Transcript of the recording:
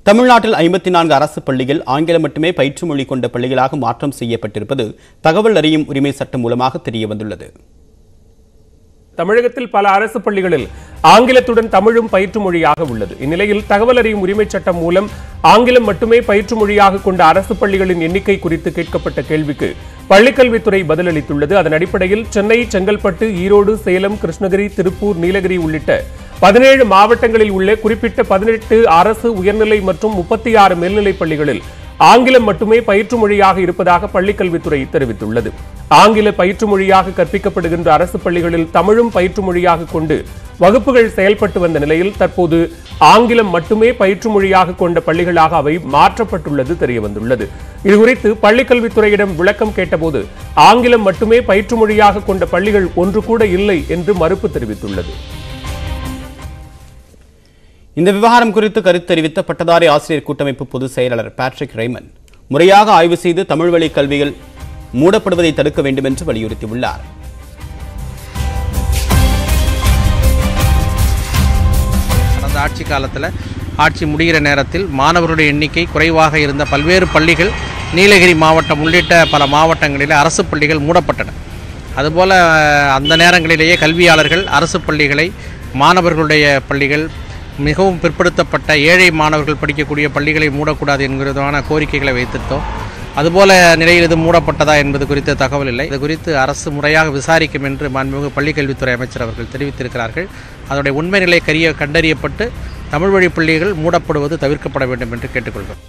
தமிழ்நாட்டில் 54 அரசு பள்ளிகள் ஆங்கிலம் மட்டுமே பயிற்று மொழி கொண்ட பள்ளிகளாக மாற்றம் செய்யப்பட்டிருப்பது தகவல் அறியும் உரிமை சட்டம் மூலமாக தெரியவந்துள்ளது. தமிழகத்தில் பல அரசு பள்ளிகளில் ஆங்கிலத்துடன் தமிழும் பயிற்று மொழியாக உள்ளது. இந்நிலையில் தகவல் அறியும் உரிமை சட்டம் மூலம் ஆங்கிலம் மட்டுமே பயிற்று மொழியாக கொண்ட அரசு பள்ளிகளின் எண்ணிக்கை குறித்து கேட்கப்பட்ட கேள்விக்கு பள்ளிக்கல்வித்துறை பதிலளித்துள்ளது. அதன் அடிப்படையில் சென்னை, செங்கல்பட்டு, ஈரோடு, சேலம், கிருஷ்ணகிரி, திருப்பூர், நீலகிரி உள்ளிட்ட 17 மாவட்டங்களில் உள்ள குறிப்பிட்ட 18 அரசு உயர்நிலை மற்றும் 36 மேல்நிலைப் பள்ளிகளில் ஆங்கிலம் மட்டுமே பயிற்று மொழியாக இருப்பதாக பள்ளிக்கல்வித்துறை தெரிவித்துள்ளது. ஆங்கில பயிற்று மொழியாக கற்பிக்கப்படுகின்ற அரசு பள்ளிகளில் தமிழும் பயிற்று மொழியாக கொண்டு வகுப்புகள் செயல்பட்டு வந்த நிலையில் தற்போது ஆங்கிலம் மட்டுமே பயிற்று மொழியாக கொண்ட பள்ளிகளாக அவை மாற்றப்பட்டுள்ளது தெரியவந்துள்ளது. இதுகுறித்து பள்ளிக்கல்வித்துறையிடம் விளக்கம் கேட்டபோது ஆங்கிலம் மட்டுமே பயிற்று மொழியாக கொண்ட பள்ளிகள் ஒன்று கூட இல்லை என்று மறுப்பு தெரிவித்துள்ளது. இந்த விவகாரம் குறித்து கருத்து தெரிவித்த பட்டதாரி ஆசிரியர் கூட்டமைப்பு பொதுச் செயலாளர் பேட்ரிக் ரெய்மன் முறையாக ஆய்வு செய்து தமிழ் வழி கல்விகள் மூடப்படுவதை தடுக்க வேண்டும் என்று வலியுறுத்தியுள்ளார். கடந்த ஆட்சி காலத்தில் ஆட்சி முடிகிற நேரத்தில் மாணவர்களுடைய எண்ணிக்கை குறைவாக இருந்த பல்வேறு பள்ளிகள் நீலகிரி மாவட்டம் உள்ளிட்ட பல மாவட்டங்களில் அரசு பள்ளிகள் மூடப்பட்டன. அதுபோல் அந்த நேரங்களிலேயே கல்வியாளர்கள் அரசு பள்ளிகளை மாணவர்களுடைய பள்ளிகள் மிகவும் பிற்படுத்தப்பட்ட ஏழை மாணவர்கள் படிக்கக்கூடிய பள்ளிகளை மூடக்கூடாது என்கிறதான கோரிக்கைகளை வைத்திருந்தோம். அதுபோல நிலையில் இது மூடப்பட்டதா என்பது குறித்த தகவல் இல்லை. இது குறித்து அரசு முறையாக விசாரிக்கும் என்று மாண்புமிகு பள்ளிக்கல்வித்துறை அமைச்சர் அவர்கள் தெரிவித்திருக்கிறார்கள். அதனுடைய உண்மை நிலை கண்டறியப்பட்டு தமிழ் வழி பள்ளிகள் மூடப்படுவது தவிர்க்கப்பட வேண்டும் என்று கேட்டுக்கொள்கிறோம்.